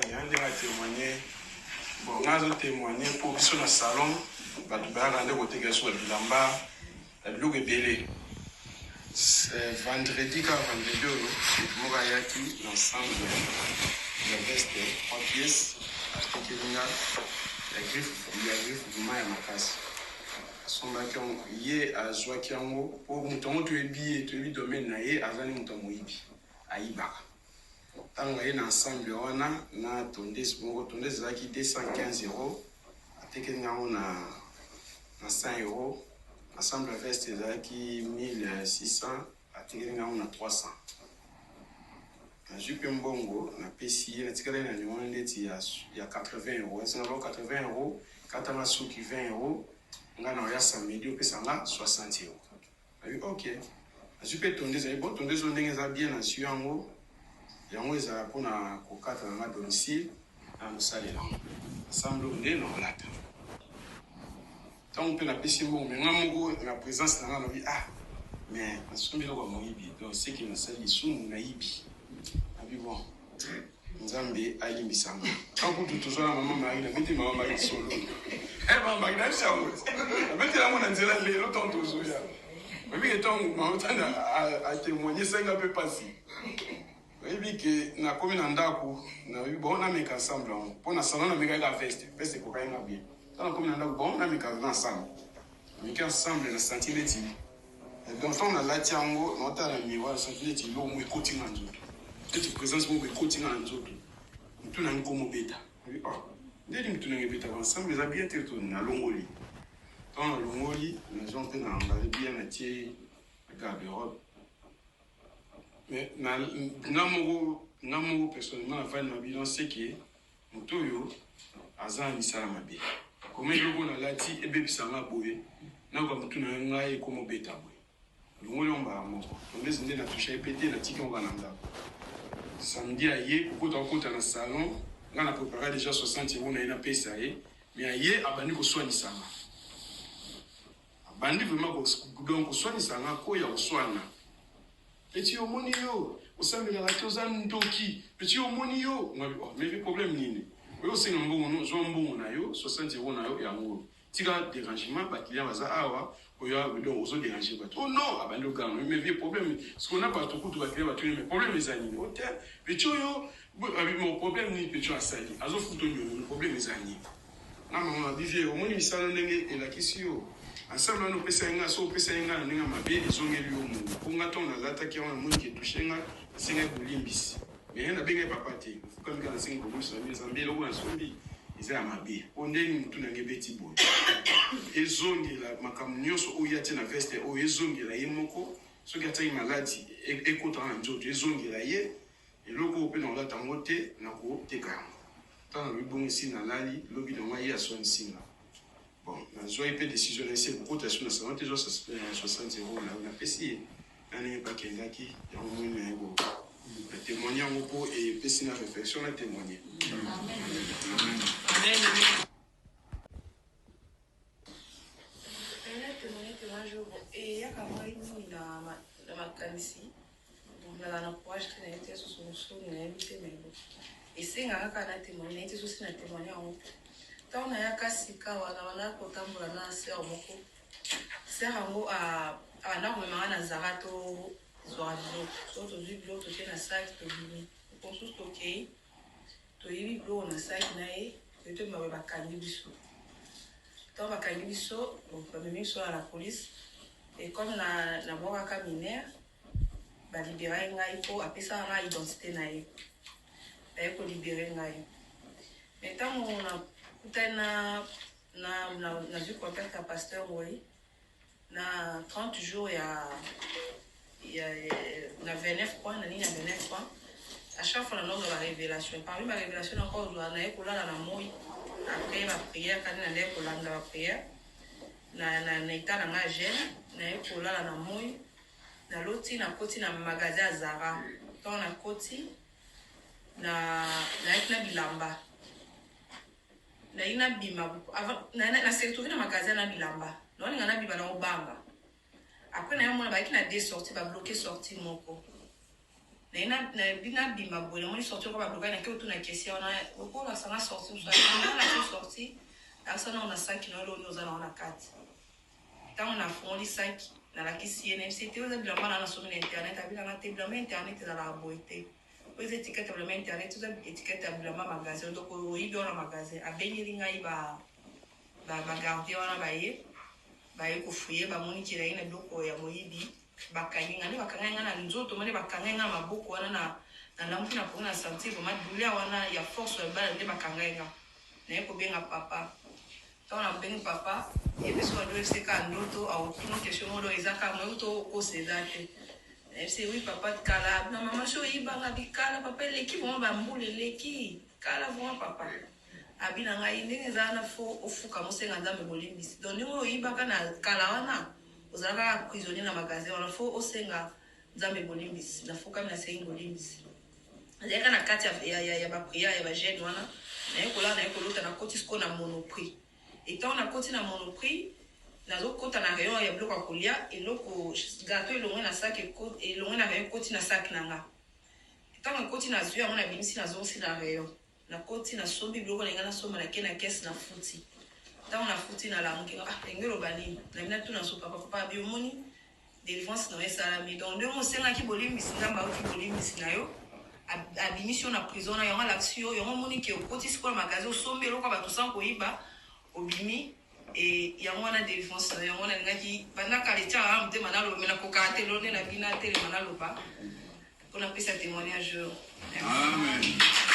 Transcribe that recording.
il y a un témoigné. Bon, on a témoigné pour sur le salon. Bah, tu vas rendre au témoignage sur le bilamba. Le rebelle. C'est vendredi, Mourayaki, l'ensemble de la veste, 3 pièces, la griffe, du maïs à ma casse. Son bakion, yé à Joakiango, pour mouton, tu es billet, tu es domaine, naïe, à Zani Mouton Mouibi, à Ibara. Tant qu'on est ensemble, on a tondé, tondé, c'est qui 215 €, à Tekenga, on a 100 €. Ensemble, la veste, c'est qui 1600, à Tekenga, on a 300. Na jupe mbongo, na PCI, na tikale na nyonde, il y a 80 €. C'est 80 €, quand on a souki 20 €. On a samedi, on peut 60 €. Ok. Je peux tourner, c'est bon, tourner sur les bien à Suyango. Il y a un peu pour la coca dans la domicile. À nous saler là. Ensemble, on est dans la table. Tant on peut la pêcher, mais la présence dans la vie. Ah, mais on se met là comme Moïbi. Donc, c'est qu'il y a ça, ils sont naïbis. Ah, puis bon. Nzambe alimbisanga. Quand vous tout ça, maman m'a dit, mettez maman m'a dit solo. Eh maman m'a dit ça. Mettez la maman nzela lelo tonto zoya. Mais bien tant maman a témoigné ça il a peu passé. Et puis que na commune ndako na bon na meka ensemble pour na salon na meka la veste ko kaina bien. Dans la commune ndako bon na meka ensemble. Meka ensemble na sentimenti. Donc on a la tiango, on a la miroir sentimenti lo mu écouter nzoto. Cette présence mon écouter nzoto. Tout n'a comme bêta. Dès que tout n'a bêta ensemble, les habits étaient tout na longoli. Dans la longoli, les gens étaient dans la bien atier garde-robe. Mais namogo personnellement la fin de ma bilan c'est que motoyo azan misala mabe. Comme il y a lati et bébé sanga boye. Na comme tout n'a ngai comme bêta boye. Longoli on va moko. On les ndé na toucher pété na tiki on va nanda. Samedi à hier, pour qu'on dans le salon, on a préparé déjà 60 €, on a une paix ça mais à hier, abandi ko soigner ça. Abandi vraiment donc soigner ça ko ya soigner. Petit omoni yo, osami la tozan ndoki, petit omoni yo, mais le problème nini. Yo c'est ngombo no zo mbongo na yo, 60 € na yo ya ngo. Tika dérangement ba client baza awa. Oh non, abandon gamme, mais le problème, ce qu'on a pas tout coup, mais le problème est animé. Mon problème n'est pas sali. Azo le problème est animé. On a dit, au moins, il s'en est et la question. Ensemble, nous pensons à so pesenga na nga mabe ezonge lyomu. Konga tona lata ki on mungi tushenga singa bulimbisi. Mais na benga papa te. Comme quand singa bulimbisi na zambi lo na sombi. Iza mabe. Ondeni mtu na ngebeti bo. Ezonge la makamunyoso oyate na veste o ezonge la yemoko. Soki atai maladi ekota na nzoto ezonge la ye. Eloko ope na lata ngote na ko teka. Tant le bon ici na lali lobi na mwa ya son singa. Bon, je vais faire des décisions ici pour cotation de 60 € là, on a fait si on n'est pas quelqu'un qui a au moins un témoigner en repos et passer la réflexion à témoigner. Amen. Et il y a quand même dans ma canisi, donc dans l'encourage qui a été sur son sol, il a invité mes mots. Et c'est un cas de témoigner, il a été aussi un témoigner en repos. Tant na yaka sika wana kotambola na sœur moko sœur yango ana komema na zarato zoazo so to ziblo to tena site to bimi konsus to kei to yibi blo na site na e to ma ba kangi biso to ba kangi biso donc ba memi so à la police et comme na moka ka mineur ba libérer ngai po apesa na identité na e ba ko libérer ngai mais tant on a na vu contact à pasteur oui na 30 jours il y a 29 points na ligne 29 points à chaque fois on a la révélation parmi ma révélation encore on a école là na moi après ma prière quand on a école là la prière na état na ma jeune na école là na moi na loti na koti na magasin Zara quand na koti na bilamba na ina bima avant na secteur na magasin na bilamba non nga na biba na obamba après na mona ba ki na deux sorties ba bloquer sortie moko na bima boye moni sortir ko ba bloquer na ke tu na question na ko la sana sortir ça na sortir asana on a sac na lo nous allons na 4 tant on a fond les sacs na la kisi NMCT aux blancs na sur internet abi na te blanc internet dans la boîte aux étiquettes blanc internet aux étiquettes blanc magasin donc au ibi on magasin a beniringa iba ba garder on ba ye ko fouiller ba moni ki na biloko ya moyibi bakanyinga ne bakanyinga na nzoto mane bakanyinga maboko wana na lampu na pona sentir vraiment douleur wana ya force ya bala ne bakanyinga na ko benga papa tant on benga papa et puis so do se ka ndoto au kino question modo ezaka mo to ko sezate c'est oui papa de kala na mama so ibanga bikala papa leki bon ba mbule leki kala bon papa abina ngai ndenge zana fo ofuka mosenga nzambe bolimbisi donc ngo ibaka na kala wana ozalaka prisonnier na magasin wana fo osenga nzambe bolimbisi na foka na sengi bolimbisi azeka na kati ya ba prière ya ba jeune wana na ekola na ekolota na koti sko na monoprix etant na koti na monoprix nazo kota na rayon ya biloko kolia eloko gâteau elongwe na sac elongwe na rayon koti na sac nanga etant na koti na zuya mona bimisi nazo si na rayon na koti na sombi biloko na ngana soma na kena caisse na futi tant na futi na la mke engelo bani na mina tu na so papa bi omoni délivrance na esala mi donc de mo senga ki bolimbisi ngamba ki bolimbisi na yo abimisi na prison na yo l'action yo moni ki okoti sikola magasin sombi eloko ba to san ko iba obimi et ya mwana délivrance na yo mwana ngaki banda kaletia am te manalo mena ko ka te lone na bina te le manalo ba pour la pesa témoignage. Amen.